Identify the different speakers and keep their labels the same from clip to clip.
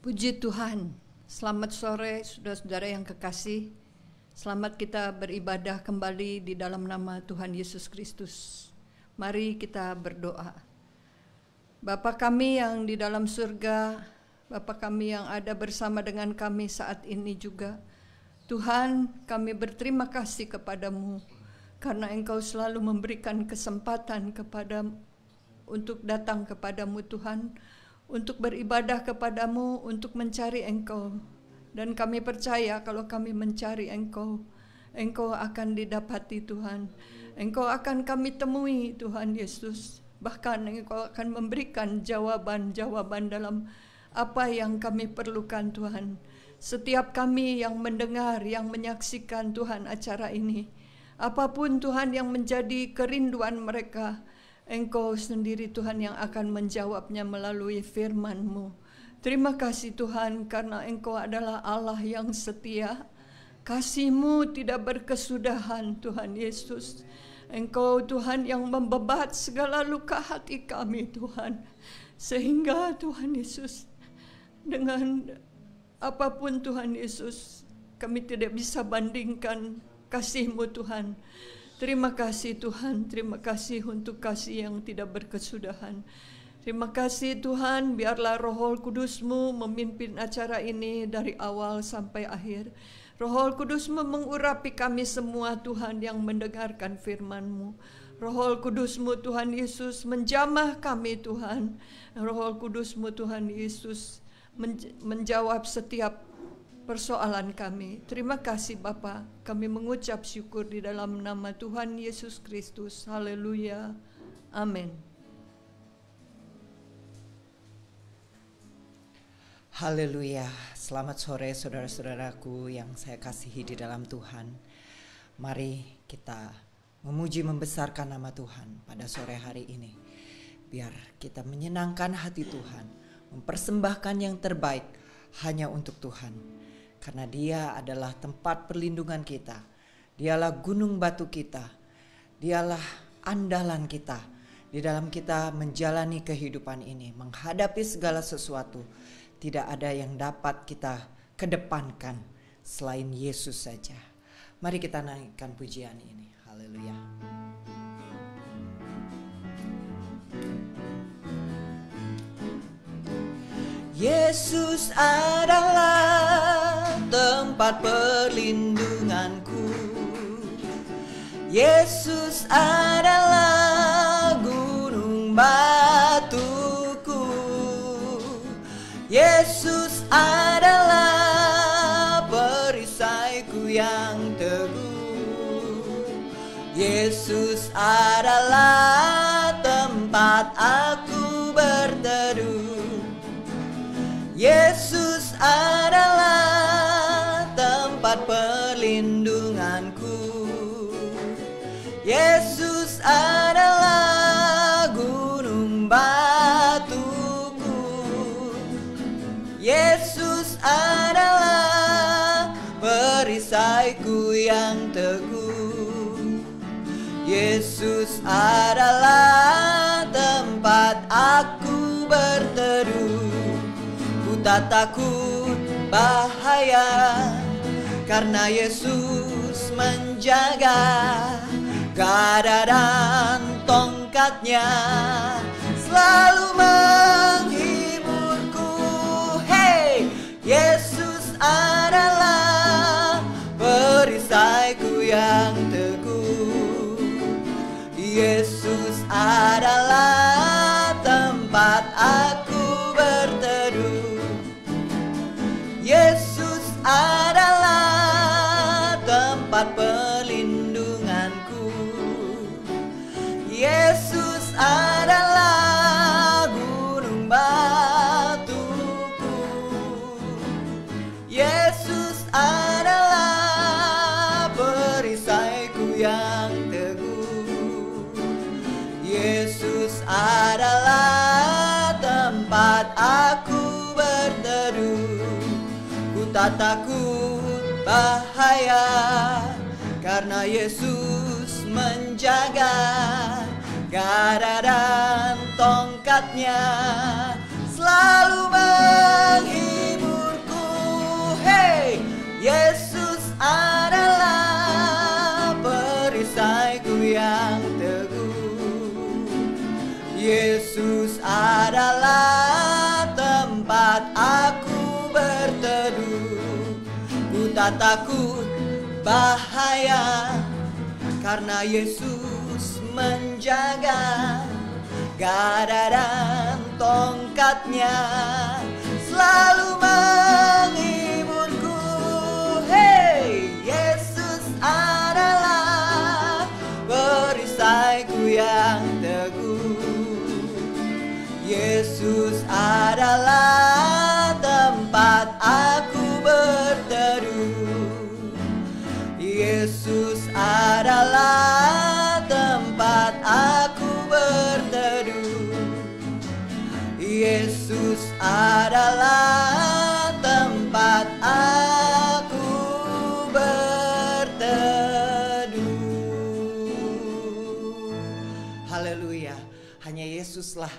Speaker 1: Puji Tuhan, selamat sore saudara-saudara yang kekasih. Selamat kita beribadah kembali di dalam nama Tuhan Yesus Kristus. Mari kita berdoa. Bapa kami yang di dalam surga, Bapa kami yang ada bersama dengan kami saat ini juga. Tuhan, kami berterima kasih kepadamu karena Engkau selalu memberikan kesempatan untuk datang kepadamu Tuhan, untuk beribadah kepadamu, untuk mencari Engkau. Dan kami percaya kalau kami mencari Engkau, Engkau akan didapati Tuhan. Engkau akan kami temui Tuhan Yesus. Bahkan Engkau akan memberikan jawaban-jawaban dalam apa yang kami perlukan Tuhan. Setiap kami yang mendengar, yang menyaksikan Tuhan acara ini, apapun Tuhan yang menjadi kerinduan mereka, Engkau sendiri Tuhan yang akan menjawabnya melalui firman-Mu. Terima kasih Tuhan karena Engkau adalah Allah yang setia. Kasih-Mu tidak berkesudahan Tuhan Yesus. Engkau Tuhan yang membebat segala luka hati kami Tuhan. Sehingga Tuhan Yesus, dengan apapun Tuhan Yesus, kami tidak bisa bandingkan kasih-Mu Tuhan. Terima kasih Tuhan, terima kasih untuk kasih yang tidak berkesudahan. Terima kasih Tuhan, biarlah Roh Kudus-Mu memimpin acara ini dari awal sampai akhir. Roh Kudus-Mu mengurapi kami semua Tuhan yang mendengarkan firman-Mu. Roh Kudus-Mu Tuhan Yesus menjamah kami Tuhan. Roh Kudus-Mu Tuhan Yesus menjawab setiap persoalan kami. Terima kasih Bapa. Kami mengucap syukur di dalam nama Tuhan Yesus Kristus. Haleluya. Amin.
Speaker 2: Haleluya. Selamat sore saudara-saudaraku yang saya kasihi di dalam Tuhan. Mari kita memuji membesarkan nama Tuhan pada sore hari ini. Biar kita menyenangkan hati Tuhan, mempersembahkan yang terbaik hanya untuk Tuhan. Karena Dia adalah tempat perlindungan kita. Dialah gunung batu kita. Dialah andalan kita. Di dalam kita menjalani kehidupan ini, menghadapi segala sesuatu, tidak ada yang dapat kita kedepankan selain Yesus saja. Mari kita naikkan pujian ini. Haleluya. Yesus adalah tempat perlindunganku. Yesus adalah gunung batuku. Yesus adalah perisaiku yang teguh. Yesus adalah tempat aku berteduh. Yesus adalah tempat perlindunganku. Yesus adalah gunung batuku. Yesus adalah perisaiku yang teguh. Yesus adalah tempat aku berteduh. Tak takut bahaya karena Yesus menjaga. Gada dan tongkatnya selalu menghiburku. Hey, Yesus adalah perisaiku yang teguh. Yesus adalah tempat aku berteduh. Yesus adalah tempat perlindunganku. Yesus adalah gunung batuku. Yesus adalah perisaiku yang teguh. Yesus adalah tempat aku berteduh. Tak takut bahaya karena Yesus menjaga. Gada dan tongkatnya selalu menghibur. tak takut bahaya, karena Yesus menjaga. Gada dan tongkatnya selalu menghiburku. Hey, Yesus adalah perisaiku yang teguh. Yesus adalah tempat aku berteduh. Yesus adalah tempat aku berteduh. Yesus adalah tempat aku berteduh. Haleluya. Hanya Yesuslah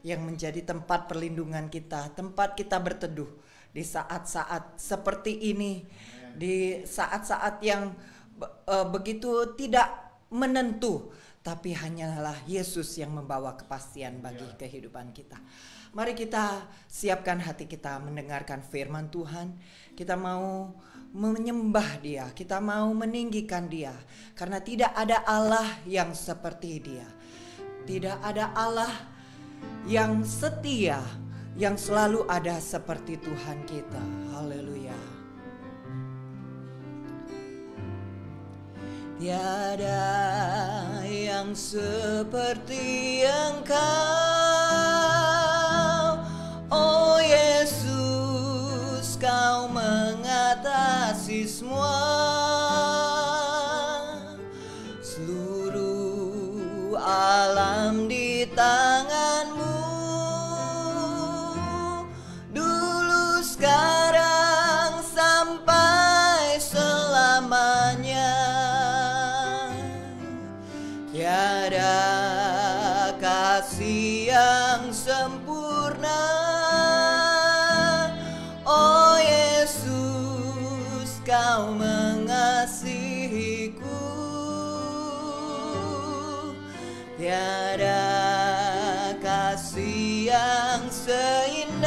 Speaker 2: yang menjadi tempat perlindungan kita, tempat kita berteduh di saat-saat seperti ini, di saat-saat yang begitu tidak menentu, tapi hanyalah Yesus yang membawa kepastian bagi kehidupan kita. Mari kita siapkan hati kita mendengarkan firman Tuhan. Kita mau menyembah Dia, kita mau meninggikan Dia, karena tidak ada Allah yang seperti Dia. Tidak ada Allah yang setia, yang selalu ada seperti Tuhan kita. Haleluya. Tiada yang seperti Engkau, oh Yesus, Kau mengatasi semua. Seluruh alam di tangan-Mu, dulu, sekarang, sampai selamanya. Tiada kasih yang sempurna, oh Yesus, Kau mengasihiku. Tiada kasih yang seindah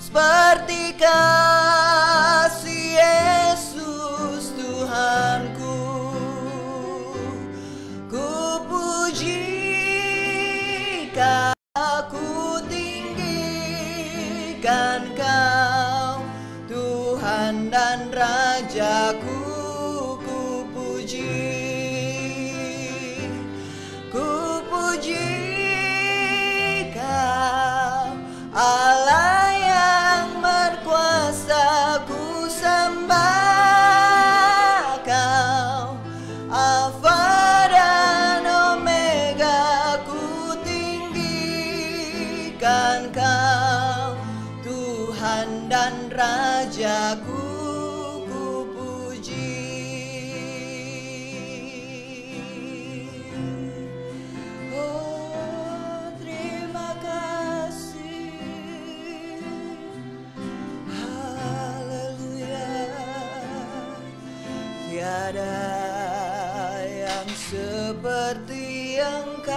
Speaker 2: seperti kasih Yesus Tuhanku. Aku tinggikan Kau, Tuhan dan Rajaku. Ku puji Kau, Allah yang berkuasa. Ku sembah Kau, Alfa dan Omega. Ku tinggikan Kau, Tuhan dan Rajaku. Ku puji. Oh, terima kasih. Haleluya. Tiada yang seperti Engkau,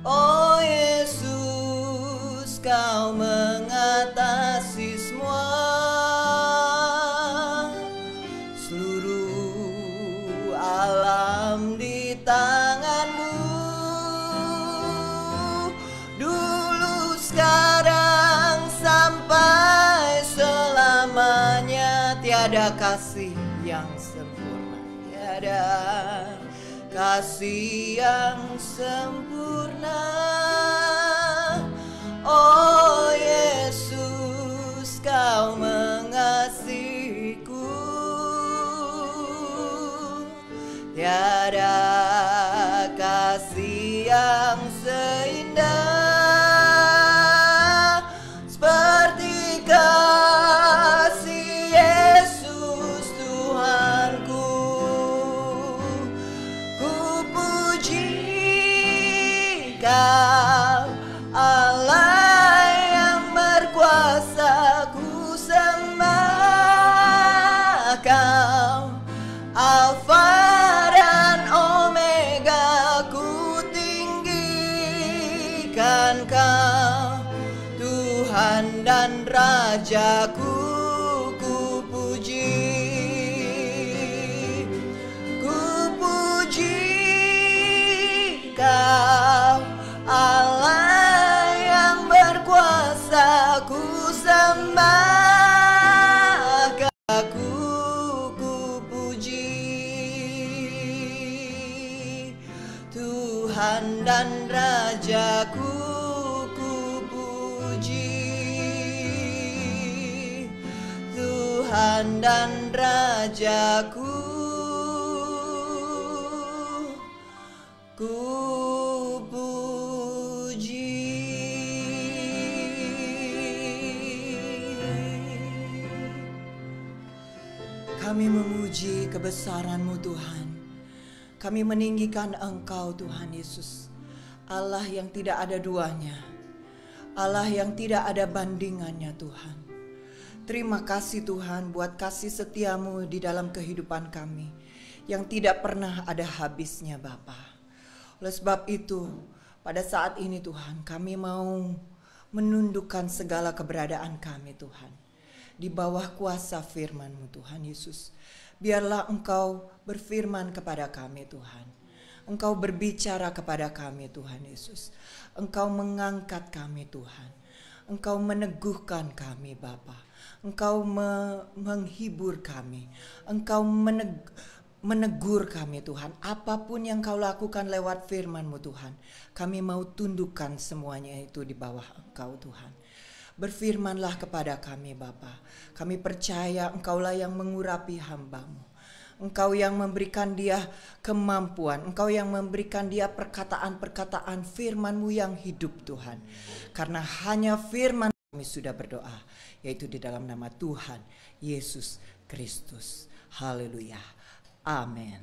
Speaker 2: oh Yesus, Kau mengatasi semua. Seluruh alam di tangan-Mu, dulu, sekarang, sampai selamanya. Tiada kasih yang sempurna, tiada kasih yang sempurna, oh Yesus, Kau mengasihiku. Tiada kasih yang seindah seperti kasih Yesus Tuhanku. Ku puji Kau, Allah yang berkuasa. Ku sembah Kau, Alfa dan Omega. Ku tinggikan Kau, Tuhan Tuhan dan Rajaku, ku puji Kau, Allah yang berkuasa, ku sembah, ku puji Tuhan dan Rajaku, ku puji Tuhan dan Rajaku, ku puji. Kami memuji kebesaran-Mu Tuhan. Kami meninggikan Engkau Tuhan Yesus, Allah yang tidak ada duanya, Allah yang tidak ada bandingannya Tuhan. Terima kasih Tuhan buat kasih setia-Mu di dalam kehidupan kami yang tidak pernah ada habisnya Bapa. Oleh sebab itu, pada saat ini Tuhan, kami mau menundukkan segala keberadaan kami Tuhan di bawah kuasa firman-Mu Tuhan Yesus. Biarlah Engkau berfirman kepada kami Tuhan. Engkau berbicara kepada kami Tuhan Yesus. Engkau mengangkat kami Tuhan. Engkau meneguhkan kami Bapa. Engkau menghibur kami. Engkau menegur kami Tuhan. Apapun yang Kau lakukan lewat firman-Mu Tuhan, kami mau tundukkan semuanya itu di bawah Engkau Tuhan. Berfirmanlah kepada kami Bapa. Kami percaya Engkaulah yang mengurapi hamba-Mu. Engkau yang memberikan dia kemampuan. Engkau yang memberikan dia perkataan-perkataan firman-Mu yang hidup Tuhan. Karena hanya firman kami sudah berdoa, yaitu di dalam nama Tuhan Yesus Kristus. Haleluya. Amin.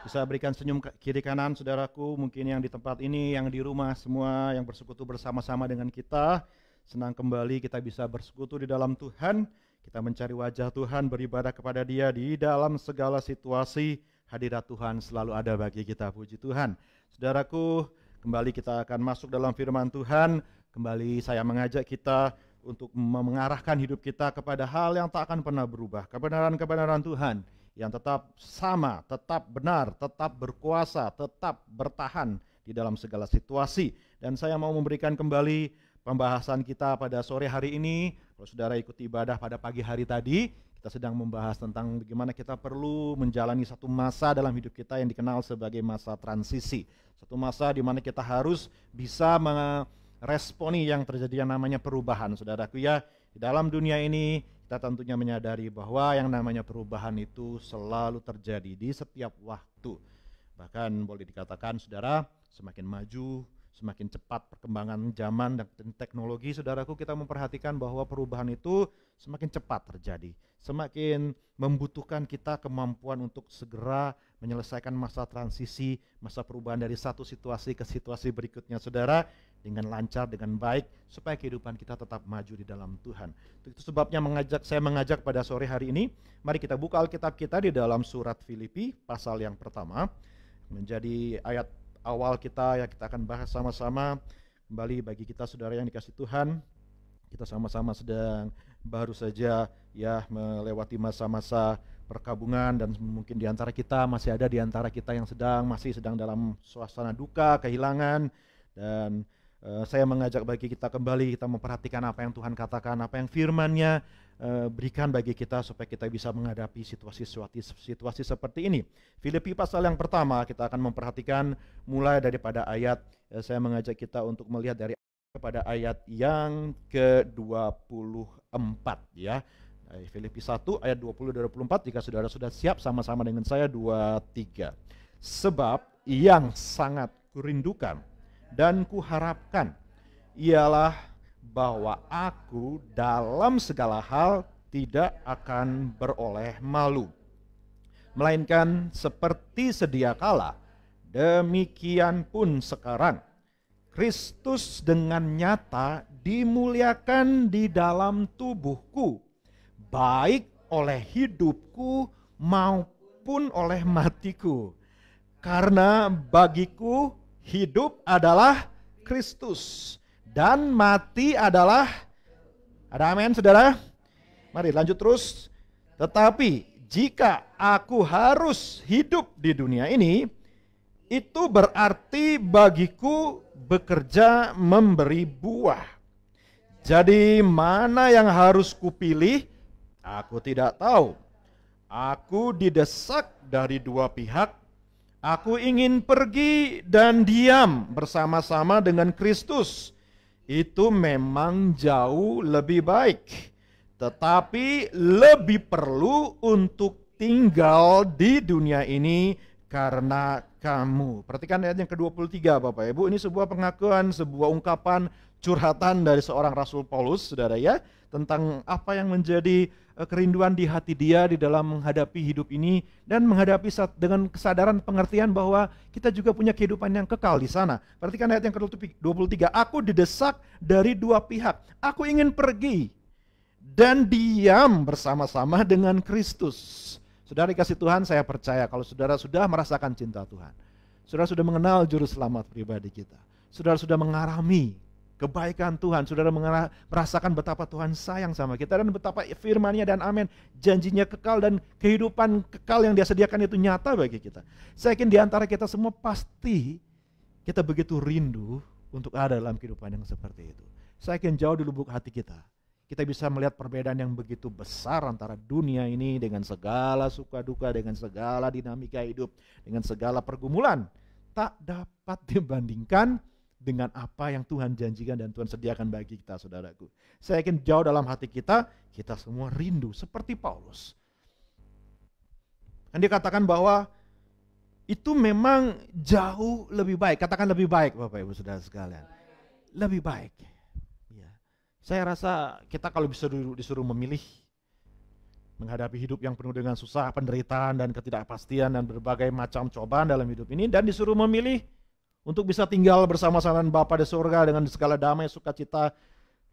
Speaker 3: Bisa berikan senyum kiri kanan saudaraku, mungkin yang di tempat ini, yang di rumah, semua yang bersekutu bersama-sama dengan kita. Senang kembali kita bisa bersekutu di dalam Tuhan, kita mencari wajah Tuhan, beribadah kepada Dia di dalam segala situasi. Hadirat Tuhan selalu ada bagi kita, puji Tuhan. Saudaraku, kembali kita akan masuk dalam firman Tuhan. Kembali saya mengajak kita untuk mengarahkan hidup kita kepada hal yang tak akan pernah berubah, kebenaran-kebenaran Tuhan yang tetap sama, tetap benar, tetap berkuasa, tetap bertahan di dalam segala situasi. Dan saya mau memberikan kembali pembahasan kita pada sore hari ini. Kalau saudara ikuti ibadah pada pagi hari tadi, kita sedang membahas tentang bagaimana kita perlu menjalani satu masa dalam hidup kita yang dikenal sebagai masa transisi. Satu masa di mana kita harus bisa meresponi yang terjadi yang namanya perubahan. Saudaraku ya, di dalam dunia ini kita tentunya menyadari bahwa yang namanya perubahan itu selalu terjadi di setiap waktu. Bahkan boleh dikatakan saudara, semakin maju, semakin cepat perkembangan zaman dan teknologi, saudaraku, kita memperhatikan bahwa perubahan itu semakin cepat terjadi. Semakin membutuhkan kita kemampuan untuk segera menyelesaikan masa transisi, masa perubahan dari satu situasi ke situasi berikutnya, saudara, dengan lancar, dengan baik, supaya kehidupan kita tetap maju di dalam Tuhan. Itu sebabnya saya mengajak pada sore hari ini, mari kita buka Alkitab kita di dalam surat Filipi, pasal yang pertama, menjadi ayat awal kita yang kita akan bahas sama-sama. Kembali bagi kita saudara yang dikasih Tuhan, kita sama-sama sedang baru saja ya melewati masa-masa perkabungan, dan mungkin di antara kita masih ada di antara kita yang masih sedang dalam suasana duka, kehilangan, dan saya mengajak bagi kita kembali kita memperhatikan apa yang Tuhan katakan, apa yang firman-Nya berikan bagi kita supaya kita bisa menghadapi situasi seperti ini. Filipi pasal yang pertama kita akan memperhatikan mulai daripada ayat, saya mengajak kita untuk melihat dari kepada ayat yang ke-24 ya. Filipi 1 ayat 20-24, jika saudara sudah siap sama-sama dengan saya 2-3. Sebab yang sangat kurindukan dan kuharapkan ialah bahwa aku dalam segala hal tidak akan beroleh malu, melainkan seperti sedia kala, demikian pun sekarang, Kristus dengan nyata dimuliakan di dalam tubuhku, baik oleh hidupku maupun oleh matiku. Karena bagiku hidup adalah Kristus dan mati adalah, ada amin saudara? Mari lanjut terus. Tetapi jika aku harus hidup di dunia ini, itu berarti bagiku bekerja memberi buah. Jadi mana yang harus kupilih? Aku tidak tahu. Aku didesak dari dua pihak. Aku ingin pergi dan diam bersama-sama dengan Kristus. Itu memang jauh lebih baik. Tetapi lebih perlu untuk tinggal di dunia ini karena kamu. Perhatikan ayat yang ke-23 Bapak Ibu. Ini sebuah pengakuan, sebuah ungkapan curhatan dari seorang Rasul Paulus, saudara ya, tentang apa yang menjadi kerinduan di hati dia di dalam menghadapi hidup ini dan menghadapi dengan kesadaran pengertian bahwa kita juga punya kehidupan yang kekal di sana. Perhatikan ayat yang ke-23. Aku didesak dari dua pihak. Aku ingin pergi dan diam bersama-sama dengan Kristus. Saudara dikasih Tuhan, saya percaya kalau saudara sudah merasakan cinta Tuhan, saudara sudah mengenal juru selamat pribadi kita, saudara sudah mengalami kebaikan Tuhan, saudara merasakan betapa Tuhan sayang sama kita dan betapa firman-Nya dan amin, janjinya kekal dan kehidupan kekal yang Dia sediakan itu nyata bagi kita. Saya yakin di antara kita semua pasti kita begitu rindu untuk ada dalam kehidupan yang seperti itu. Saya yakin jauh di lubuk hati kita bisa melihat perbedaan yang begitu besar antara dunia ini dengan segala suka duka, dengan segala dinamika hidup, dengan segala pergumulan, tak dapat dibandingkan dengan apa yang Tuhan janjikan dan Tuhan sediakan bagi kita, saudaraku. Saya yakin jauh dalam hati kita semua rindu seperti Paulus. Dan dia katakan bahwa itu memang jauh lebih baik. Katakan lebih baik Bapak Ibu Saudara sekalian. Lebih baik. Ya. Saya rasa kita kalau bisa disuruh memilih menghadapi hidup yang penuh dengan susah, penderitaan dan ketidakpastian dan berbagai macam cobaan dalam hidup ini, dan disuruh memilih untuk bisa tinggal bersama-sama dengan Bapa di surga dengan segala damai, sukacita,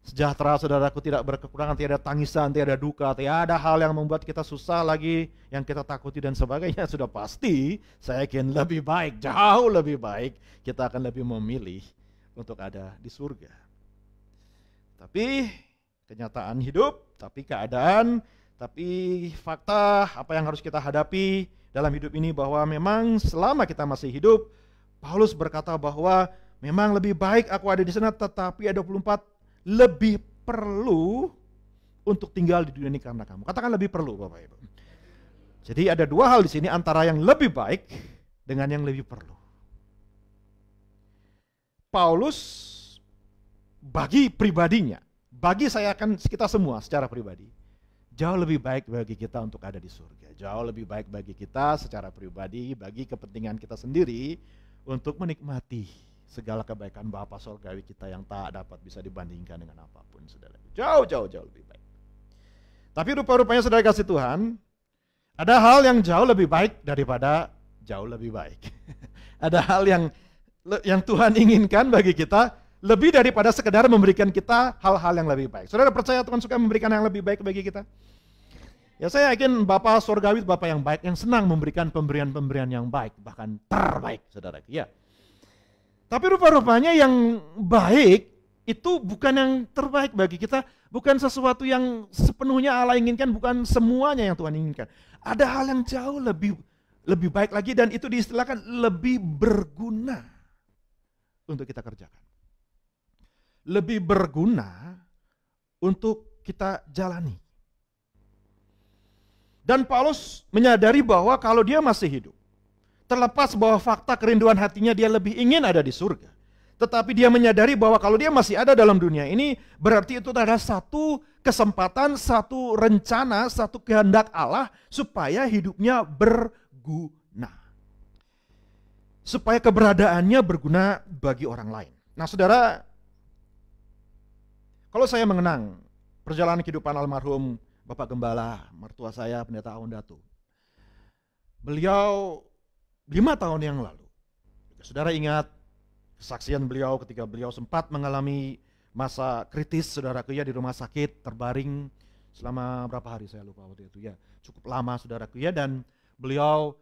Speaker 3: sejahtera, saudaraku, tidak berkekurangan, tiada tangisan, tiada duka, tiada hal yang membuat kita susah lagi, yang kita takuti dan sebagainya. Sudah pasti, saya yakin lebih baik, jauh lebih baik, kita akan lebih memilih untuk ada di surga. Tapi kenyataan hidup, tapi keadaan, tapi fakta apa yang harus kita hadapi dalam hidup ini bahwa memang selama kita masih hidup, Paulus berkata bahwa memang lebih baik aku ada di sana, tetapi ayat 24 lebih perlu untuk tinggal di dunia ini karena kamu. Katakan lebih perlu Bapak Ibu. Jadi ada dua hal di sini antara yang lebih baik dengan yang lebih perlu. Paulus bagi pribadinya, bagi saya kan kita semua secara pribadi, jauh lebih baik bagi kita untuk ada di surga. Jauh lebih baik bagi kita secara pribadi, bagi kepentingan kita sendiri, untuk menikmati segala kebaikan Bapa Surgawi kita yang tak dapat bisa dibandingkan dengan apapun, saudara. Jauh lebih baik. Tapi rupa-rupanya saudara kasih Tuhan, ada hal yang jauh lebih baik daripada jauh lebih baik. Ada hal yang Tuhan inginkan bagi kita lebih daripada sekedar memberikan kita hal-hal yang lebih baik. Saudara percaya Tuhan suka memberikan yang lebih baik bagi kita? Ya, saya yakin Bapa Surgawi, Bapa yang baik, yang senang memberikan pemberian-pemberian yang baik, bahkan terbaik, saudara. Ya. Tapi rupa-rupanya yang baik itu bukan yang terbaik bagi kita, bukan sesuatu yang sepenuhnya Allah inginkan, bukan semuanya yang Tuhan inginkan. Ada hal yang jauh lebih baik lagi, dan itu diistilahkan lebih berguna untuk kita kerjakan. Lebih berguna untuk kita jalani. Dan Paulus menyadari bahwa kalau dia masih hidup, terlepas bahwa fakta kerinduan hatinya dia lebih ingin ada di surga, tetapi dia menyadari bahwa kalau dia masih ada dalam dunia ini, berarti itu adalah satu kesempatan, satu rencana, satu kehendak Allah supaya hidupnya berguna. Supaya keberadaannya berguna bagi orang lain. Nah saudara, kalau saya mengenang perjalanan kehidupan almarhum Bapak Gembala, mertua saya, Pendeta Aun Datu. Beliau 5 tahun yang lalu, saudara ingat, Kesaksian beliau ketika beliau sempat mengalami masa kritis, saudaraku ya, di rumah sakit, terbaring selama berapa hari saya lupa waktu itu ya, cukup lama saudaraku ya, dan beliau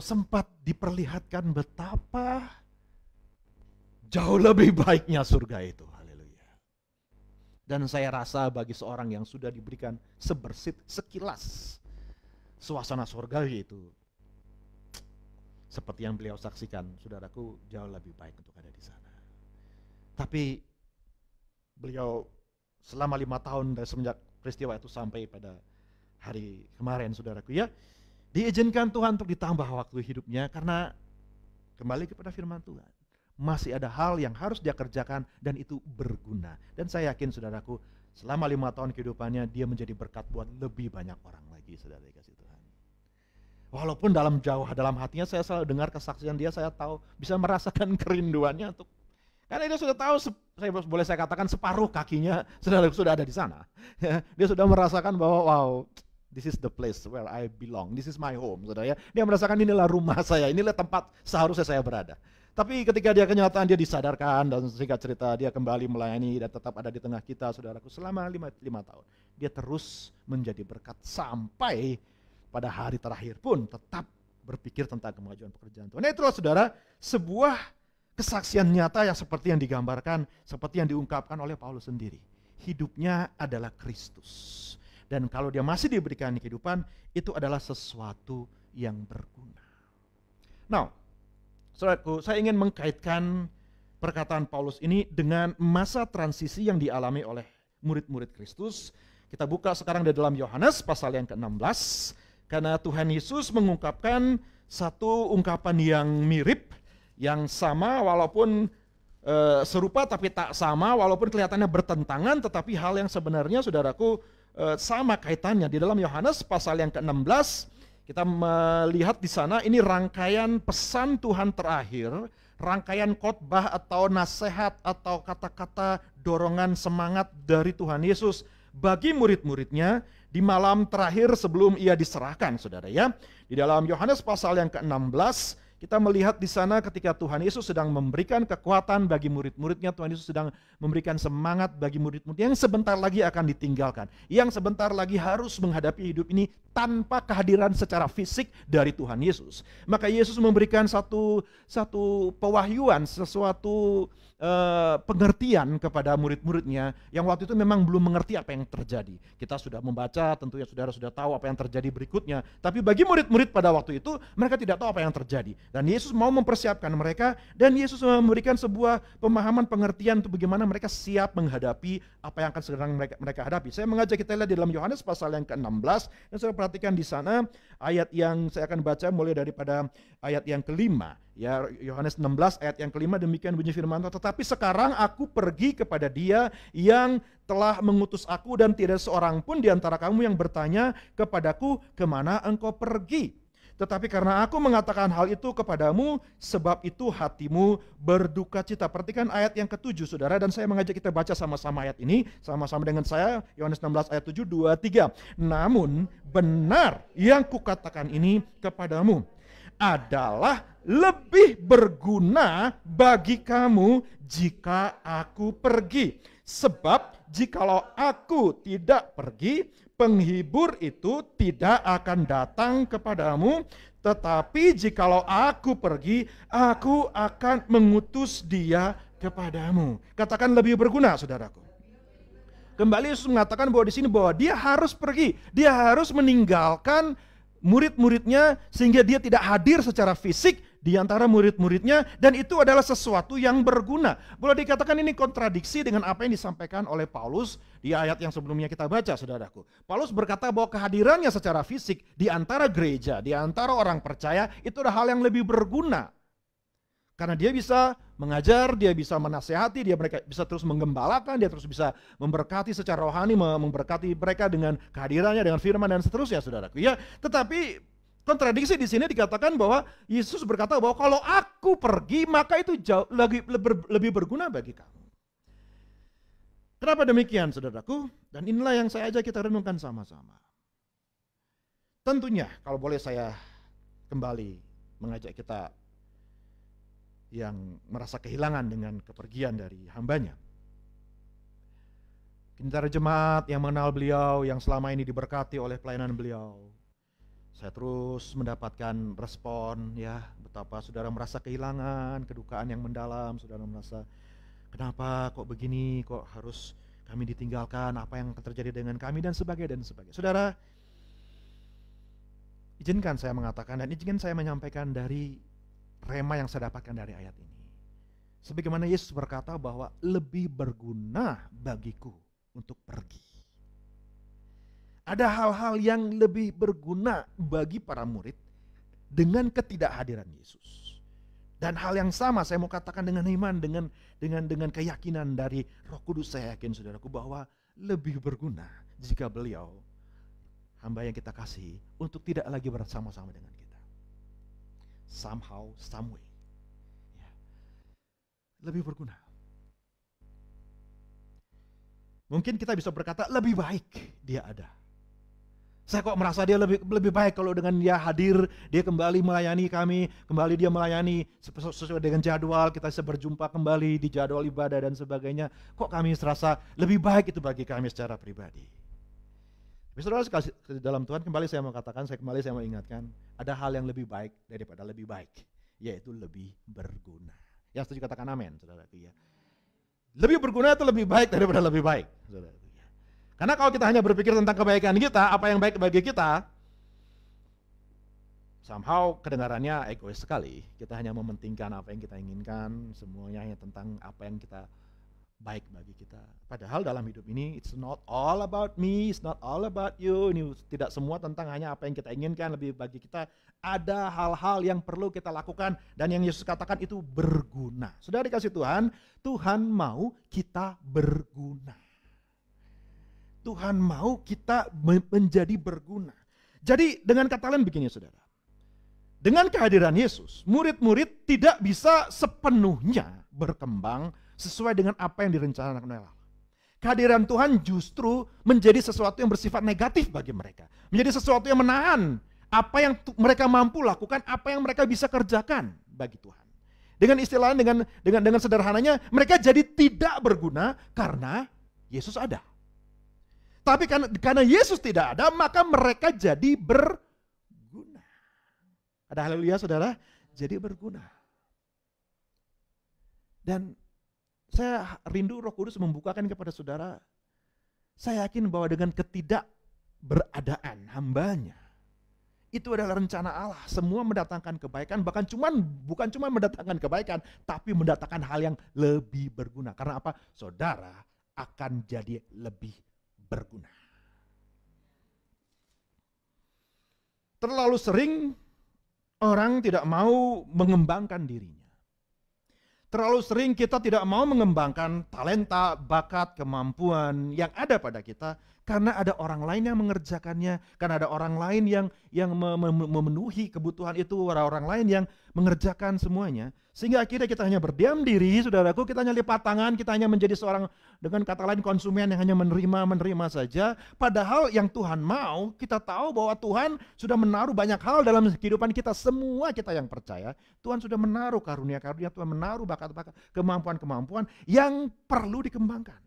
Speaker 3: sempat diperlihatkan betapa jauh lebih baiknya surga itu. Haleluya. Dan saya rasa bagi seorang yang sudah diberikan sekilas suasana surgawi itu, seperti yang beliau saksikan, saudaraku, jauh lebih baik untuk ada di sana. Tapi beliau selama 5 tahun dari semenjak peristiwa itu sampai pada hari kemarin, saudaraku ya, diizinkan Tuhan untuk ditambah waktu hidupnya, karena kembali kepada firman Tuhan, masih ada hal yang harus dia kerjakan dan itu berguna. Dan saya yakin, saudaraku, selama 5 tahun kehidupannya dia menjadi berkat buat lebih banyak orang lagi, saudara dikasih Tuhan. Walaupun dalam hatinya saya selalu dengar kesaksian dia, saya tahu, bisa merasakan kerinduannya untuk, karena dia sudah tahu, boleh saya katakan separuh kakinya sudah ada di sana. Dia sudah merasakan bahwa wow, this is the place where I belong, this is my home, saudara ya. Dia merasakan inilah rumah saya, inilah tempat seharusnya saya berada. Tapi ketika dia kenyataan, dia disadarkan, dan singkat cerita dia kembali melayani dan tetap ada di tengah kita, saudaraku, selama 5 tahun. Dia terus menjadi berkat sampai pada hari terakhir pun tetap berpikir tentang kemajuan pekerjaan Tuhan. Nah, itulah saudara, sebuah kesaksian nyata yang seperti yang digambarkan, seperti yang diungkapkan oleh Paulus sendiri. Hidupnya adalah Kristus. Dan kalau dia masih diberikan kehidupan, itu adalah sesuatu yang berguna. Now, saudaraku, saya ingin mengkaitkan perkataan Paulus ini dengan masa transisi yang dialami oleh murid-murid Kristus. Kita buka sekarang di dalam Yohanes pasal yang ke-16. Karena Tuhan Yesus mengungkapkan satu ungkapan yang mirip, yang sama walaupun serupa tapi tak sama, walaupun kelihatannya bertentangan, tetapi hal yang sebenarnya, saudaraku, sama kaitannya. Di dalam Yohanes pasal yang ke-16, kita melihat di sana ini rangkaian pesan Tuhan terakhir, rangkaian khotbah atau nasihat atau kata-kata dorongan semangat dari Tuhan Yesus bagi murid-muridnya di malam terakhir sebelum ia diserahkan, saudara ya. Di dalam Yohanes pasal yang ke-16, kita melihat di sana ketika Tuhan Yesus sedang memberikan kekuatan bagi murid-muridnya, Tuhan Yesus sedang memberikan semangat bagi murid-murid yang sebentar lagi akan ditinggalkan, yang sebentar lagi harus menghadapi hidup ini tanpa kehadiran secara fisik dari Tuhan Yesus. Maka Yesus memberikan satu pewahyuan, sesuatu pengertian kepada murid-muridnya yang waktu itu memang belum mengerti apa yang terjadi. Kita sudah membaca, tentunya saudara sudah tahu apa yang terjadi berikutnya. Tapi bagi murid-murid pada waktu itu, mereka tidak tahu apa yang terjadi. Dan Yesus mau mempersiapkan mereka, dan Yesus memberikan sebuah pemahaman pengertian untuk bagaimana mereka siap menghadapi apa yang akan sedang mereka hadapi. Saya mengajak kita lihat di dalam Yohanes pasal yang ke-16, dan saya perhatikan di sana ayat yang saya akan baca mulai daripada ayat yang ke-5. Ya, Yohanes 16 ayat yang ke-5, demikian bunyi firman Tuhan, tetapi sekarang aku pergi kepada Dia yang telah mengutus aku, dan tidak seorang pun di antara kamu yang bertanya kepadaku, kemana engkau pergi? Tetapi karena aku mengatakan hal itu kepadamu, sebab itu hatimu berduka cita. Perhatikan ayat yang ke-7, saudara, dan saya mengajak kita baca sama-sama ayat ini, sama-sama dengan saya, Yohanes 16 ayat 7, 2, 3. Namun benar yang kukatakan ini kepadamu adalah lebih berguna bagi kamu jika aku pergi. Sebab jikalau aku tidak pergi, penghibur itu tidak akan datang kepadamu, tetapi jikalau aku pergi, aku akan mengutus dia kepadamu. Katakan lebih berguna, saudaraku. Kembali Yesus mengatakan bahwa di sini bahwa dia harus pergi, dia harus meninggalkan murid-muridnya sehingga dia tidak hadir secara fisik di antara murid-muridnya, dan itu adalah sesuatu yang berguna. Boleh dikatakan ini kontradiksi dengan apa yang disampaikan oleh Paulus di ayat yang sebelumnya kita baca, saudaraku. Paulus berkata bahwa kehadirannya secara fisik di antara gereja, di antara orang percaya, itu adalah hal yang lebih berguna. Karena dia bisa mengajar, dia bisa menasehati, dia bisa terus menggembalakan, dia terus bisa memberkati secara rohani, memberkati mereka dengan kehadirannya, dengan firman dan seterusnya, saudaraku. Ya, tetapi kontradiksi di sini dikatakan bahwa Yesus berkata bahwa kalau aku pergi, maka itu jauh lebih berguna bagi kamu. Kenapa demikian, saudaraku? Dan inilah yang saya ajak kita renungkan sama-sama. Tentunya, kalau boleh saya kembali mengajak kita yang merasa kehilangan dengan kepergian dari hambanya. Kita jemaat yang mengenal beliau, yang selama ini diberkati oleh pelayanan beliau, saya terus mendapatkan respon ya, betapa saudara merasa kehilangan, kedukaan yang mendalam, saudara merasa kenapa kok begini, kok harus kami ditinggalkan, apa yang akan terjadi dengan kami dan sebagainya dan sebagainya. Saudara, izinkan saya mengatakan dan izinkan saya menyampaikan dari rema yang saya dapatkan dari ayat ini. Sebagaimana Yesus berkata bahwa lebih berguna bagiku untuk pergi. Ada hal-hal yang lebih berguna bagi para murid dengan ketidakhadiran Yesus. Dan hal yang sama saya mau katakan dengan iman, dengan keyakinan dari Roh Kudus, saya yakin saudaraku bahwa lebih berguna jika beliau, hamba yang kita kasih, untuk tidak lagi bersama-sama dengan kita. Somehow, some way. Ya. Lebih berguna. Mungkin kita bisa berkata lebih baik dia ada. Saya kok merasa dia lebih baik kalau dengan dia hadir, dia kembali melayani kami, kembali dia melayani sesuai dengan jadwal, kita bisa berjumpa kembali di jadwal ibadah dan sebagainya. Kok kami serasa lebih baik itu bagi kami secara pribadi. Tapi saudara sekali dalam Tuhan, kembali saya mau katakan, saya mau ingatkan, ada hal yang lebih baik daripada lebih baik, yaitu lebih berguna. Yang setuju katakan amin, saudara. Ya. Lebih berguna itu lebih baik daripada lebih baik, saudara. Karena kalau kita hanya berpikir tentang kebaikan kita, apa yang baik bagi kita, somehow kedengarannya egois sekali. Kita hanya mementingkan apa yang kita inginkan, semuanya hanya tentang apa yang kita baik bagi kita. Padahal dalam hidup ini, it's not all about me, it's not all about you. Ini tidak semua tentang hanya apa yang kita inginkan, lebih bagi kita. Ada hal-hal yang perlu kita lakukan dan yang Yesus katakan itu berguna. Saudara dikasih Tuhan, Tuhan mau kita berguna. Tuhan mau kita menjadi berguna. Jadi dengan kata lain begini saudara. Dengan kehadiran Yesus, murid-murid tidak bisa sepenuhnya berkembang sesuai dengan apa yang direncanakan oleh Allah. Kehadiran Tuhan justru menjadi sesuatu yang bersifat negatif bagi mereka. Menjadi sesuatu yang menahan apa yang mereka mampu lakukan, apa yang mereka bisa kerjakan bagi Tuhan. Dengan istilah dengan sederhananya, mereka jadi tidak berguna karena Yesus ada. Tapi karena Yesus tidak ada, maka mereka jadi berguna. Ada haleluya saudara? Jadi berguna. Dan saya rindu Roh Kudus membukakan kepada saudara. Saya yakin bahwa dengan ketidakberadaan hambanya, itu adalah rencana Allah. Semua mendatangkan kebaikan, bahkan bukan cuma mendatangkan kebaikan, tapi mendatangkan hal yang lebih berguna. Karena apa? Saudara akan jadi lebih berguna. Terlalu sering orang tidak mau mengembangkan dirinya. Terlalu sering kita tidak mau mengembangkan talenta, bakat, kemampuan yang ada pada kita karena ada orang lain yang mengerjakannya, karena ada orang lain yang memenuhi kebutuhan itu, orang lain yang mengerjakan semuanya. Sehingga akhirnya kita hanya berdiam diri, saudaraku, kita hanya lipat tangan, kita hanya menjadi seorang, dengan kata lain, konsumen yang hanya menerima saja. Padahal yang Tuhan mau, kita tahu bahwa Tuhan sudah menaruh banyak hal dalam kehidupan kita, semua kita yang percaya. Tuhan sudah menaruh karunia-karunia, Tuhan menaruh bakat-bakat, kemampuan-kemampuan yang perlu dikembangkan.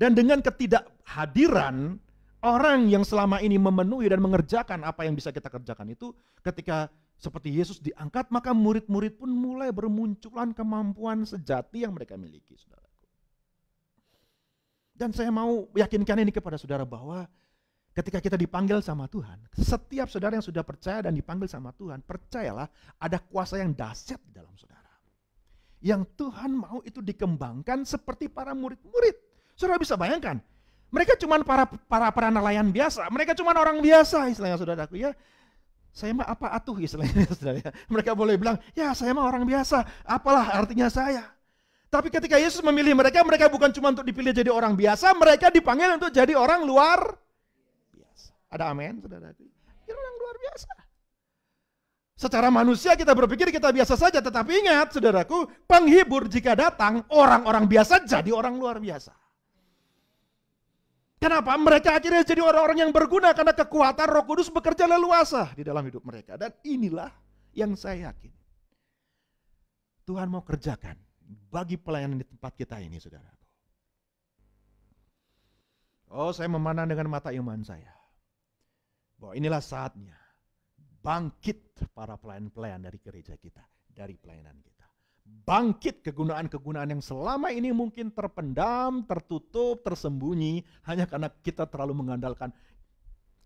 Speaker 3: Dan dengan ketidakhadiran orang yang selama ini memenuhi dan mengerjakan apa yang bisa kita kerjakan itu, ketika seperti Yesus diangkat, maka murid-murid pun mulai bermunculan kemampuan sejati yang mereka miliki, saudaraku. Dan saya mau yakinkan ini kepada saudara bahwa ketika kita dipanggil sama Tuhan, setiap saudara yang sudah percaya dan dipanggil sama Tuhan, percayalah ada kuasa yang dahsyat di dalam saudara. Yang Tuhan mau itu dikembangkan seperti para murid-murid. Saudara bisa bayangkan, mereka cuma para nelayan biasa, mereka cuma orang biasa istilahnya saudaraku ya. Saya mah apa atuh istilahnya saudara. Mereka boleh bilang, ya saya mah orang biasa, apalah artinya saya. Tapi ketika Yesus memilih mereka, mereka bukan cuma untuk dipilih jadi orang biasa, mereka dipanggil untuk jadi orang luar biasa. Ada amin saudaraku? Jadi orang luar biasa. Secara manusia kita berpikir kita biasa saja, tetapi ingat saudaraku, penghibur jika datang, orang-orang biasa jadi orang luar biasa. Kenapa? Mereka akhirnya jadi orang-orang yang berguna karena kekuatan Roh Kudus bekerja leluasa di dalam hidup mereka. Dan inilah yang saya yakin. Tuhan mau kerjakan bagi pelayanan di tempat kita ini, saudara. Oh, saya memandang dengan mata iman saya bahwa inilah saatnya bangkit para pelayan-pelayan dari gereja kita, dari pelayanan kita. Bangkit kegunaan-kegunaan yang selama ini mungkin terpendam, tertutup, tersembunyi hanya karena kita terlalu mengandalkan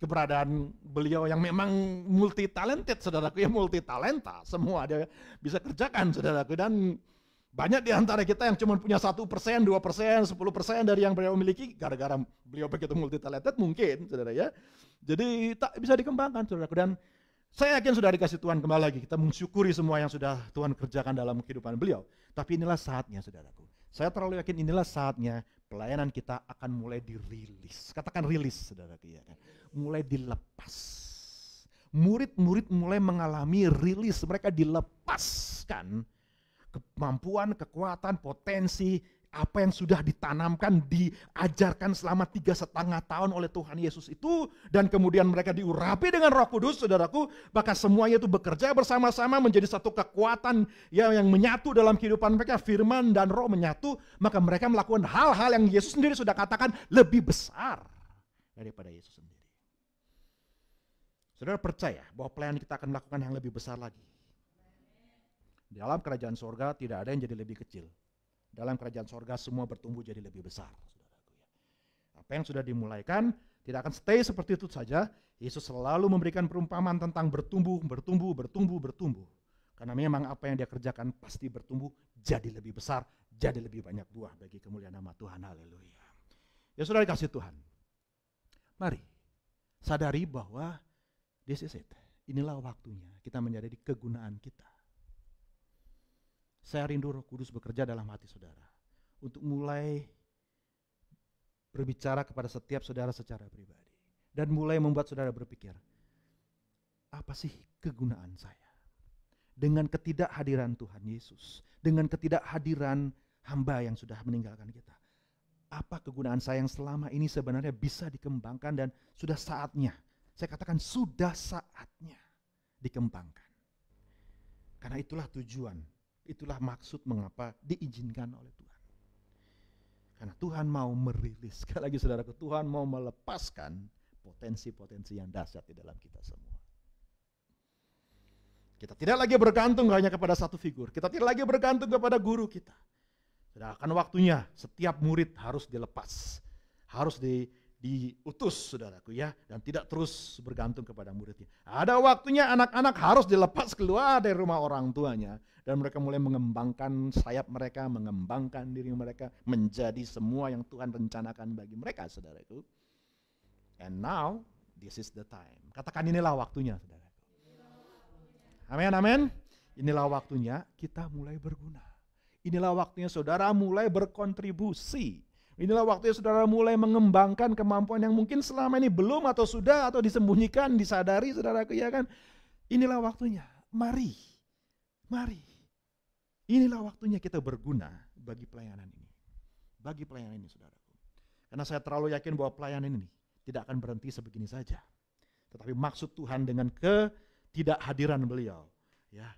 Speaker 3: keberadaan beliau yang memang multi talented, saudaraku, ya multi talenta, semua dia bisa kerjakan, saudaraku. Dan banyak di antara kita yang cuma punya 1%, 2%, 10% dari yang beliau miliki gara-gara beliau begitu multi talented mungkin, saudara ya. Jadi tak bisa dikembangkan, saudaraku. Dan saya yakin sudah dikasih Tuhan kembali lagi. Kita mensyukuri semua yang sudah Tuhan kerjakan dalam kehidupan beliau. Tapi inilah saatnya, saudaraku. Saya terlalu yakin inilah saatnya pelayanan kita akan mulai dirilis. Katakan rilis, saudaraku, ya kan. Mulai dilepas. Murid-murid mulai mengalami rilis. Mereka dilepaskan kemampuan, kekuatan, potensi, apa yang sudah ditanamkan, diajarkan selama 3,5 tahun oleh Tuhan Yesus itu, dan kemudian mereka diurapi dengan Roh Kudus, saudaraku, maka semuanya itu bekerja bersama-sama menjadi satu kekuatan yang menyatu dalam kehidupan mereka, firman dan roh menyatu, maka mereka melakukan hal-hal yang Yesus sendiri sudah katakan lebih besar daripada Yesus sendiri. Saudara percaya bahwa pelayanan kita akan melakukan yang lebih besar lagi. Dalam kerajaan sorga tidak ada yang jadi lebih kecil. Dalam kerajaan sorga semua bertumbuh jadi lebih besar. Apa yang sudah dimulaikan tidak akan stay seperti itu saja. Yesus selalu memberikan perumpamaan tentang bertumbuh. Karena memang apa yang dia kerjakan pasti bertumbuh jadi lebih besar, jadi lebih banyak buah bagi kemuliaan nama Tuhan. Haleluya. Ya sudah dikasih Tuhan. Mari sadari bahwa this is it. Inilah waktunya kita menjadi kegunaan kita. Saya rindu Roh Kudus bekerja dalam hati saudara untuk mulai berbicara kepada setiap saudara secara pribadi dan mulai membuat saudara berpikir, apa sih kegunaan saya? Dengan ketidakhadiran Tuhan Yesus, dengan ketidakhadiran hamba yang sudah meninggalkan kita, apa kegunaan saya yang selama ini sebenarnya bisa dikembangkan dan sudah saatnya, saya katakan sudah saatnya dikembangkan. Karena itulah tujuan, itulah maksud mengapa diizinkan oleh Tuhan. Karena Tuhan mau merilis, sekali lagi saudaraku, Tuhan mau melepaskan potensi-potensi yang dahsyat di dalam kita semua. Kita tidak lagi bergantung hanya kepada satu figur, kita tidak lagi bergantung kepada guru kita. Sudah akan waktunya setiap murid harus dilepas, harus diutus, saudaraku ya, dan tidak terus bergantung kepada muridnya. Ada waktunya anak-anak harus dilepas keluar dari rumah orang tuanya, dan mereka mulai mengembangkan sayap mereka, mengembangkan diri mereka menjadi semua yang Tuhan rencanakan bagi mereka, saudaraku. And now, this is the time. Katakan inilah waktunya, saudaraku. Amin, amin. Inilah waktunya kita mulai berguna. Inilah waktunya saudara mulai berkontribusi. Inilah waktunya saudara mulai mengembangkan kemampuan yang mungkin selama ini belum atau sudah atau disembunyikan, disadari, saudaraku, ya kan. Inilah waktunya. Mari. Inilah waktunya kita berguna bagi pelayanan ini. Bagi pelayanan ini, saudaraku. Karena saya terlalu yakin bahwa pelayanan ini tidak akan berhenti sebegini saja. Tetapi maksud Tuhan dengan ketidakhadiran beliau, ya,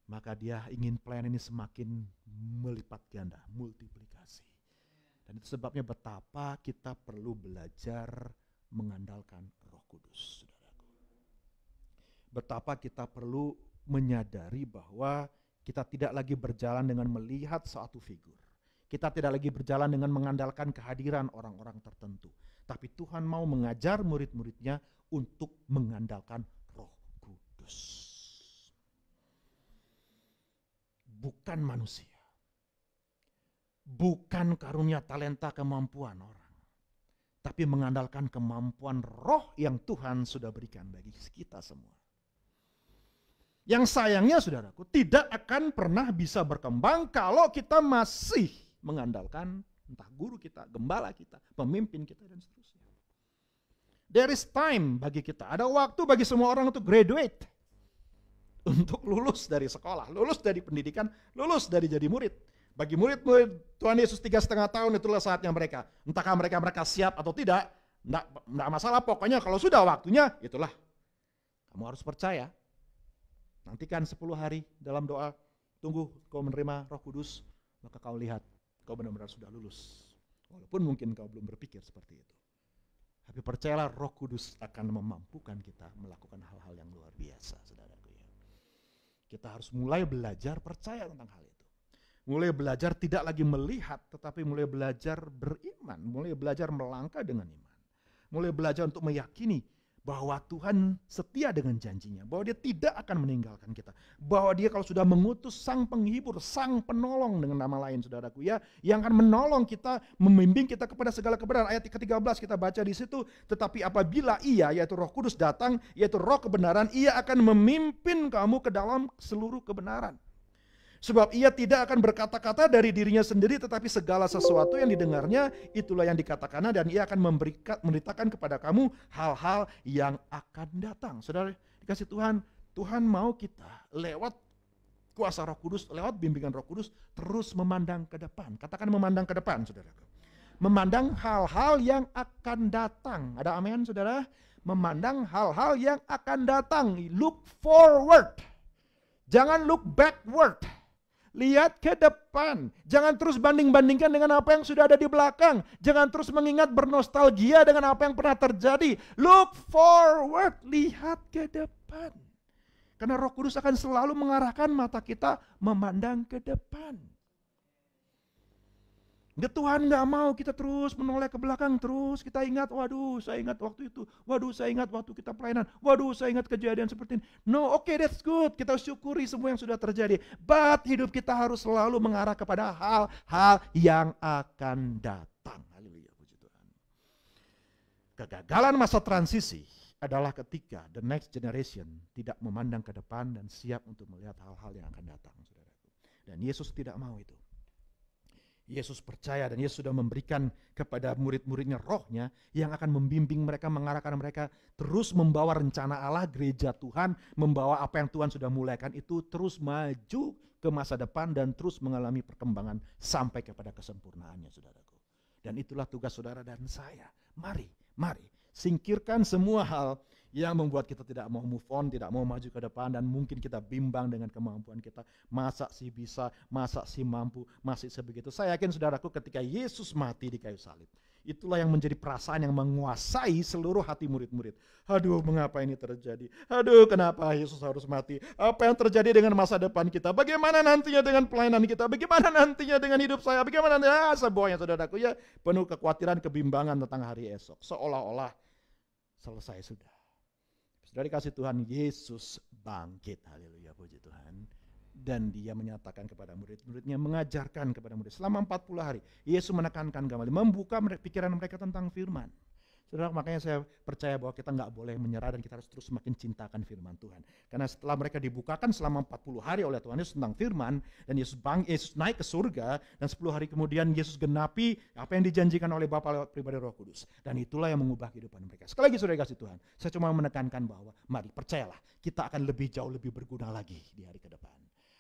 Speaker 3: maka dia ingin pelayanan ini semakin melipat ganda, multiplikasi. Dan itu sebabnya betapa kita perlu belajar mengandalkan Roh Kudus, saudaraku. Betapa kita perlu menyadari bahwa kita tidak lagi berjalan dengan melihat suatu figur. Kita tidak lagi berjalan dengan mengandalkan kehadiran orang-orang tertentu. Tapi Tuhan mau mengajar murid-muridnya untuk mengandalkan Roh Kudus. Bukan manusia. Bukan karunia talenta kemampuan orang. Tapi mengandalkan kemampuan roh yang Tuhan sudah berikan bagi kita semua. Yang sayangnya, saudaraku, tidak akan pernah bisa berkembang kalau kita masih mengandalkan entah guru kita, gembala kita, pemimpin kita, dan seterusnya. There is time bagi kita, ada waktu bagi semua orang untuk graduate, untuk lulus dari sekolah, lulus dari pendidikan, lulus dari jadi murid. Bagi murid-murid Tuhan Yesus 3,5 tahun itulah saatnya mereka. Entahkah mereka siap atau tidak, enggak masalah, pokoknya kalau sudah waktunya, itulah. Kamu harus percaya. Nantikan 10 hari dalam doa, tunggu kau menerima Roh Kudus, maka kau lihat kau benar-benar sudah lulus. Walaupun mungkin kau belum berpikir seperti itu. Tapi percayalah Roh Kudus akan memampukan kita melakukan hal-hal yang luar biasa, saudaraku ya. Kita harus mulai belajar percaya tentang hal itu. Mulai belajar tidak lagi melihat, tetapi mulai belajar beriman. Mulai belajar melangkah dengan iman. Mulai belajar untuk meyakini bahwa Tuhan setia dengan janjinya, bahwa dia tidak akan meninggalkan kita, bahwa dia kalau sudah mengutus sang penghibur, sang penolong dengan nama lain, saudaraku ya, yang akan menolong kita, membimbing kita kepada segala kebenaran. Ayat ke-13 kita baca di situ, tetapi apabila ia, yaitu Roh Kudus datang, yaitu Roh kebenaran, ia akan memimpin kamu ke dalam seluruh kebenaran. Sebab ia tidak akan berkata-kata dari dirinya sendiri, tetapi segala sesuatu yang didengarnya, itulah yang dikatakannya, dan ia akan memberitakan kepada kamu hal-hal yang akan datang. Saudara, dikasih Tuhan, Tuhan mau kita lewat kuasa Roh Kudus, lewat bimbingan Roh Kudus, terus memandang ke depan. Katakan memandang ke depan, saudara. Memandang hal-hal yang akan datang. Ada amin, saudara? Memandang hal-hal yang akan datang. Look forward. Jangan look backward. Lihat ke depan. Jangan terus banding-bandingkan dengan apa yang sudah ada di belakang. Jangan terus mengingat bernostalgia dengan apa yang pernah terjadi. Look forward. Lihat ke depan. Karena Roh Kudus akan selalu mengarahkan mata kita memandang ke depan. Tuhan gak mau kita terus menoleh ke belakang, terus kita ingat, waduh saya ingat waktu itu, waduh saya ingat waktu kita pelayanan, waduh saya ingat kejadian seperti ini. No, okay, that's good, kita syukuri semua yang sudah terjadi. But hidup kita harus selalu mengarah kepada hal-hal yang akan datang. Haleluya, puji Tuhan. Kegagalan masa transisi adalah ketika the next generation tidak memandang ke depan dan siap untuk melihat hal-hal yang akan datang, saudaraku. Dan Yesus tidak mau itu. Yesus percaya dan Yesus sudah memberikan kepada murid-muridnya Roh-Nya yang akan membimbing mereka, mengarahkan mereka terus membawa rencana Allah, gereja Tuhan, membawa apa yang Tuhan sudah mulaikan itu terus maju ke masa depan dan terus mengalami perkembangan sampai kepada kesempurnaannya, saudaraku. Dan itulah tugas saudara dan saya. Mari singkirkan semua hal yang membuat kita tidak mau move on, tidak mau maju ke depan, dan mungkin kita bimbang dengan kemampuan kita. Masa sih bisa, masa sih mampu, masih sebegitu. Saya yakin saudaraku ketika Yesus mati di kayu salib, itulah yang menjadi perasaan yang menguasai seluruh hati murid-murid. Aduh, mengapa ini terjadi? Aduh, kenapa Yesus harus mati? Apa yang terjadi dengan masa depan kita? Bagaimana nantinya dengan pelayanan kita? Bagaimana nantinya dengan hidup saya? Bagaimana nantinya? Semuanya saudaraku ya, penuh kekhawatiran, kebimbangan tentang hari esok. Seolah-olah selesai sudah. Saudara dikasih Tuhan, Yesus bangkit, haleluya, puji Tuhan. Dan dia menyatakan kepada murid-muridnya, mengajarkan kepada murid selama 40 hari. Yesus menekankan kembali, membuka pikiran mereka tentang firman. Saudara, makanya saya percaya bahwa kita nggak boleh menyerah dan kita harus terus semakin cintakan firman Tuhan. Karena setelah mereka dibukakan selama 40 hari oleh Tuhan Yesus tentang firman, dan Yesus naik ke surga, dan 10 hari kemudian Yesus genapi apa yang dijanjikan oleh Bapa lewat pribadi Roh Kudus. Dan itulah yang mengubah kehidupan mereka. Sekali lagi saudara kasih Tuhan, saya cuma menekankan bahwa mari percayalah, kita akan jauh lebih berguna lagi di hari ke depan.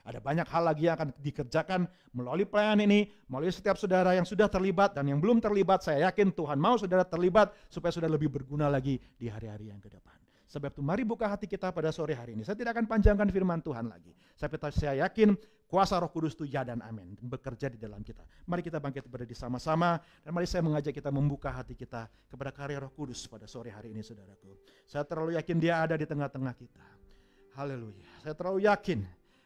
Speaker 3: Ada banyak hal lagi yang akan dikerjakan melalui pelayanan ini, melalui setiap saudara yang sudah terlibat dan yang belum terlibat. Saya yakin Tuhan mau saudara terlibat supaya saudara lebih berguna lagi di hari-hari yang ke depan. Sebab itu mari buka hati kita pada sore hari ini. Saya tidak akan panjangkan firman Tuhan lagi. Saya yakin kuasa Roh Kudus itu ya dan amin, bekerja di dalam kita. Mari kita bangkit berdiri sama-sama, dan mari saya mengajak kita membuka hati kita kepada karya Roh Kudus pada sore hari ini, saudaraku. Saya terlalu yakin dia ada di tengah-tengah kita. Haleluya. Saya terlalu yakin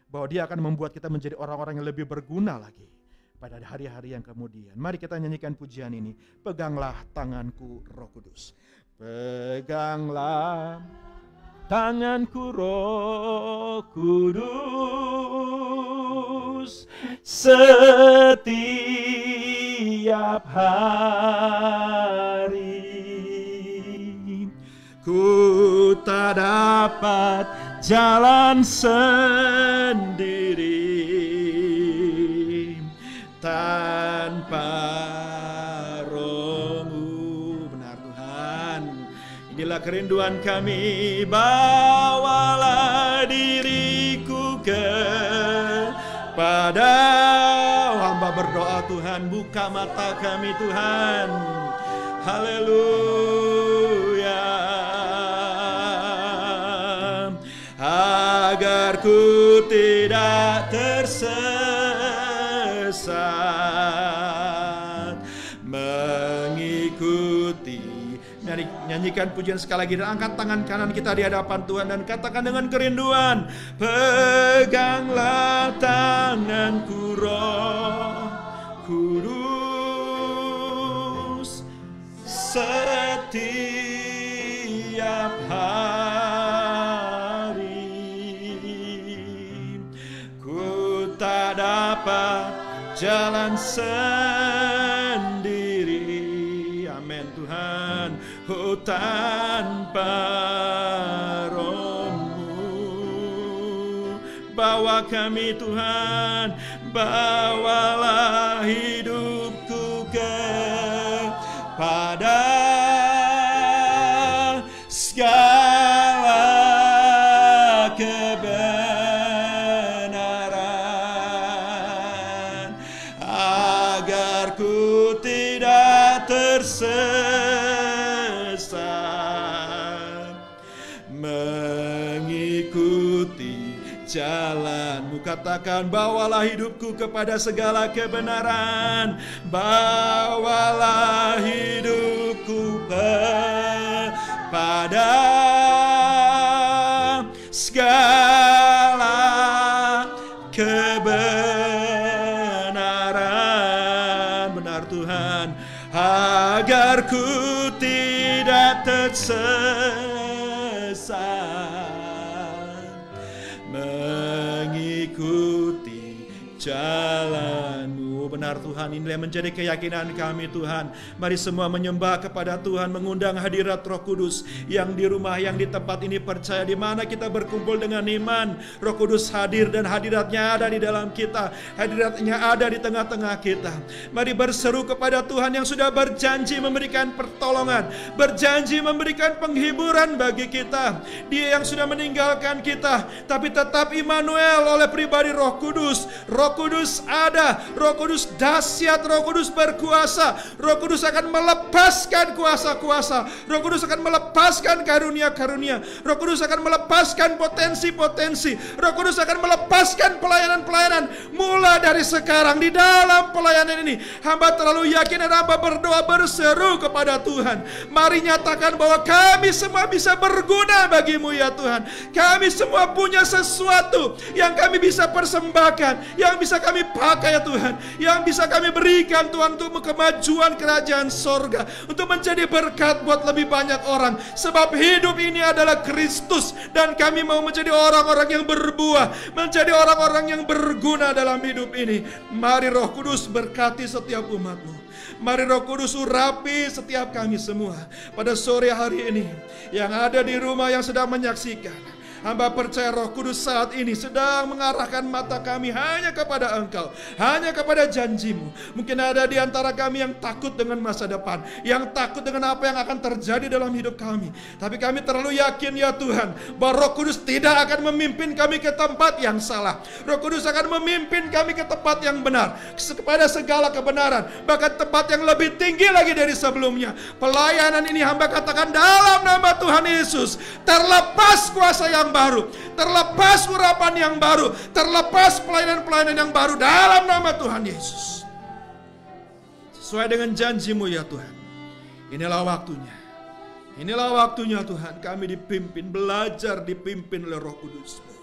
Speaker 3: bahwa dia akan membuat kita menjadi orang-orang yang lebih berguna lagi pada hari-hari yang kemudian. Mari kita nyanyikan pujian ini. Peganglah tanganku Roh Kudus. Peganglah tanganku Roh Kudus setiap hari. Ku tak dapat jalan sendiri tanpa Roh-Mu. Benar Tuhan, inilah kerinduan kami. Bawalah diriku kepada hamba berdoa Tuhan, buka mata kami Tuhan. Haleluya. Agar ku tidak tersesat, mengikuti. Nyanyikan pujian sekali lagi dan angkat tangan kanan kita di hadapan Tuhan dan katakan dengan kerinduan, peganglah tanganku Roh Kudus setiap hari. Ku tak dapat jalan sendiri, amin Tuhan, oh tanpa Roh-Mu. Bawa kami Tuhan, bawalah hidupku kepada segala kebenaran, agar ku tidak tersesat, mengikuti jalan-Mu. Katakan, bawalah hidupku kepada segala kebenaran, bawalah hidupku kepada segala kebenaran. Benar Tuhan, agar ku tidak tersesat, mengikuti jalan-Mu. Benar Tuhan, inilah yang menjadi keyakinan kami Tuhan. Mari semua menyembah kepada Tuhan, mengundang hadirat Roh Kudus yang di rumah, yang di tempat ini percaya di mana kita berkumpul dengan iman. Roh Kudus hadir dan hadiratnya ada di dalam kita, hadiratnya ada di tengah-tengah kita. Mari berseru kepada Tuhan yang sudah berjanji memberikan pertolongan, berjanji memberikan penghiburan bagi kita. Dia yang sudah meninggalkan kita, tapi tetap Immanuel oleh pribadi Roh Kudus. Roh Kudus ada, Roh Kudus dahsyat, Roh Kudus berkuasa. Roh Kudus akan melepaskan kuasa-kuasa, Roh Kudus akan melepaskan karunia-karunia, Roh Kudus akan melepaskan potensi-potensi, Roh Kudus akan melepaskan pelayanan-pelayanan. Mulai dari sekarang di dalam pelayanan ini, hamba terlalu yakin dan hamba berdoa berseru kepada Tuhan. Mari nyatakan bahwa kami semua bisa berguna bagi-Mu ya Tuhan. Kami semua punya sesuatu yang kami bisa persembahkan, yang bisa kami pakai ya Tuhan, yang bisa kami berikan Tuhan untuk kemajuan kerajaan sorga, untuk menjadi berkat buat lebih banyak orang. Sebab hidup ini adalah Kristus dan kami mau menjadi orang-orang yang berbuah, menjadi orang-orang yang berguna dalam hidup ini. Mari Roh Kudus berkati setiap umat-Mu. Mari Roh Kudus urapi setiap kami semua pada sore hari ini, yang ada di rumah, yang sedang menyaksikan. Hamba percaya Roh Kudus saat ini sedang mengarahkan mata kami hanya kepada Engkau, hanya kepada janji-Mu. Mungkin ada di antara kami yang takut dengan masa depan, yang takut dengan apa yang akan terjadi dalam hidup kami. Tapi kami terlalu yakin ya Tuhan, bahwa Roh Kudus tidak akan memimpin kami ke tempat yang salah. Roh Kudus akan memimpin kami ke tempat yang benar, kepada segala kebenaran, bahkan tempat yang lebih tinggi lagi dari sebelumnya. Pelayanan ini hamba katakan dalam nama Tuhan Yesus, terlepas kuasa yang baru, terlepas urapan yang baru, terlepas pelayanan-pelayanan yang baru dalam nama Tuhan Yesus. Sesuai dengan janji-Mu ya Tuhan, inilah waktunya. Inilah waktunya Tuhan, kami dipimpin, belajar dipimpin oleh Roh Kudus-Mu.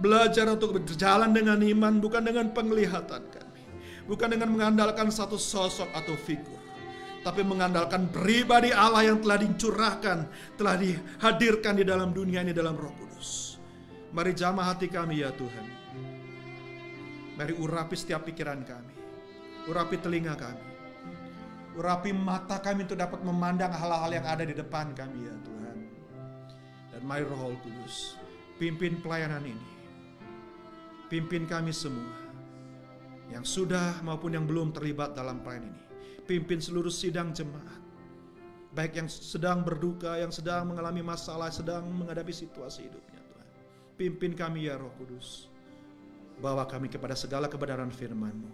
Speaker 3: Belajar untuk berjalan dengan iman, bukan dengan penglihatan kami, bukan dengan mengandalkan satu sosok atau figur, tapi mengandalkan pribadi Allah yang telah dicurahkan, telah dihadirkan di dalam dunia ini dalam Roh Kudus. Mari jamah hati kami ya Tuhan. Mari urapi setiap pikiran kami, urapi telinga kami, urapi mata kami untuk dapat memandang hal-hal yang ada di depan kami ya Tuhan. Dan mari Roh Kudus pimpin pelayanan ini, pimpin kami semua yang sudah maupun yang belum terlibat dalam pelayanan ini. Pimpin seluruh sidang jemaat, baik yang sedang berduka, yang sedang mengalami masalah, sedang menghadapi situasi hidupnya Tuhan. Pimpin kami ya Roh Kudus, bawa kami kepada segala kebenaran firman-Mu,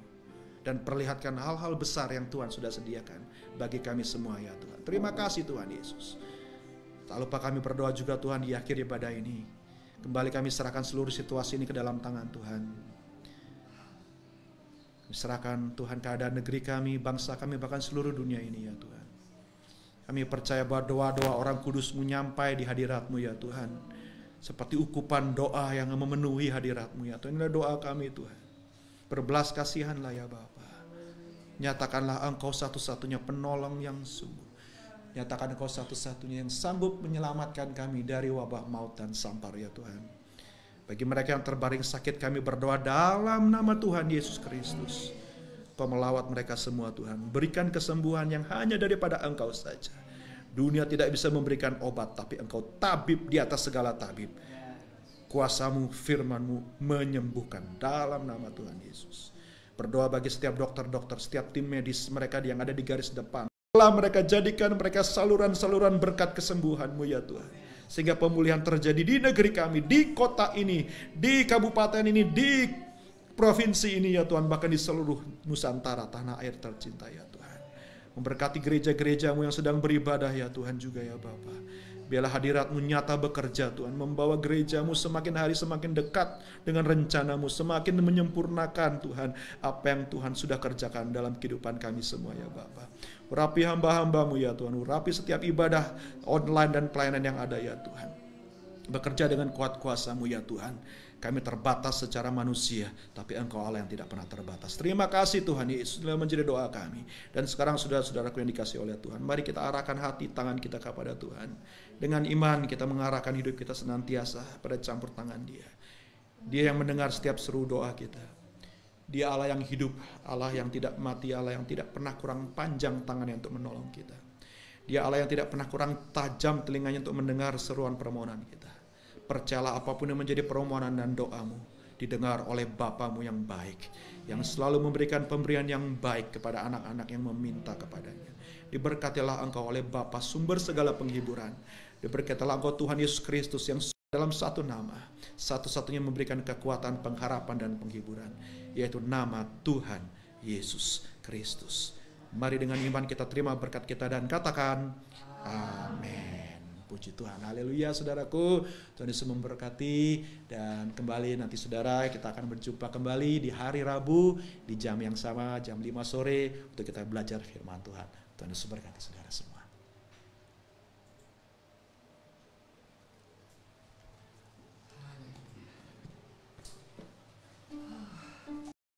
Speaker 3: dan perlihatkan hal-hal besar yang Tuhan sudah sediakan bagi kami semua ya Tuhan. Terima kasih Tuhan Yesus. Tak lupa kami berdoa juga Tuhan di akhir ibadah ini,
Speaker 4: Kembali kami serahkan seluruh situasi ini ke dalam tangan Tuhan. Kami serahkan Tuhan keadaan negeri kami, bangsa kami, bahkan seluruh dunia ini ya Tuhan. Kami percaya bahwa doa-doa orang kudus-Mu nyampai di hadirat-Mu ya Tuhan. Seperti ukupan doa yang memenuhi hadirat-Mu ya Tuhan. Inilah doa kami Tuhan. Berbelas kasihanlah ya Bapa. Nyatakanlah Engkau satu-satunya penolong yang sungguh. Nyatakan Engkau satu-satunya yang sanggup menyelamatkan kami dari wabah maut dan sampar ya Tuhan. Bagi mereka yang terbaring sakit, kami berdoa dalam nama Tuhan Yesus Kristus. Kau melawat mereka semua Tuhan. Berikan kesembuhan yang hanya daripada Engkau saja. Dunia tidak bisa memberikan obat, tapi Engkau tabib di atas segala tabib. Kuasa-Mu, firman-Mu menyembuhkan dalam nama Tuhan Yesus. Berdoa bagi setiap dokter-dokter, setiap tim medis, mereka yang ada di garis depan. Telah mereka jadikan mereka saluran-saluran berkat kesembuhan-Mu ya Tuhan. Sehingga pemulihan terjadi di negeri kami, di kota ini, di kabupaten ini, di provinsi ini ya Tuhan. Bahkan di seluruh Nusantara, tanah air tercinta ya Tuhan. Memberkati gereja-gereja-Mu yang sedang beribadah ya Tuhan juga ya Bapa. Biarlah hadirat-Mu nyata bekerja Tuhan. Membawa gereja-Mu semakin hari semakin dekat dengan rencana-Mu. Semakin menyempurnakan Tuhan apa yang Tuhan sudah kerjakan dalam kehidupan kami semua ya Bapa. Urapi hamba-hamba-Mu ya Tuhan. Urapi setiap ibadah online dan pelayanan yang ada ya Tuhan. Bekerja dengan kuat kuasa-Mu ya Tuhan. Kami terbatas secara manusia, tapi Engkau Allah yang tidak pernah terbatas. Terima kasih Tuhan Yesus telah menjadi doa kami. Dan sekarang saudara-saudaraku yang dikasih oleh Tuhan, mari kita arahkan hati tangan kita kepada Tuhan. Dengan iman kita mengarahkan hidup kita senantiasa pada campur tangan Dia. Dia yang mendengar setiap seru doa kita. Dia Allah yang hidup, Allah yang tidak mati, Allah yang tidak pernah kurang panjang tangannya untuk menolong kita. Dia Allah yang tidak pernah kurang tajam telinganya untuk mendengar seruan permohonan kita. Percayalah apapun yang menjadi permohonan dan doamu didengar oleh Bapa-Mu yang baik, yang selalu memberikan pemberian yang baik kepada anak-anak yang meminta kepadanya. Diberkatilah Engkau oleh Bapa sumber segala penghiburan. Diberkatilah Engkau Tuhan Yesus Kristus yang dalam satu nama, satu-satunya memberikan kekuatan, pengharapan dan penghiburan, yaitu nama Tuhan Yesus Kristus. Mari dengan iman kita terima berkat kita dan katakan amin. Puji Tuhan, haleluya saudaraku. Tuhan Yesus memberkati. Dan kembali nanti saudara kita akan berjumpa kembali di hari Rabu di jam yang sama, jam 5 sore untuk kita belajar firman Tuhan. Tuhan Yesus memberkati saudara semua.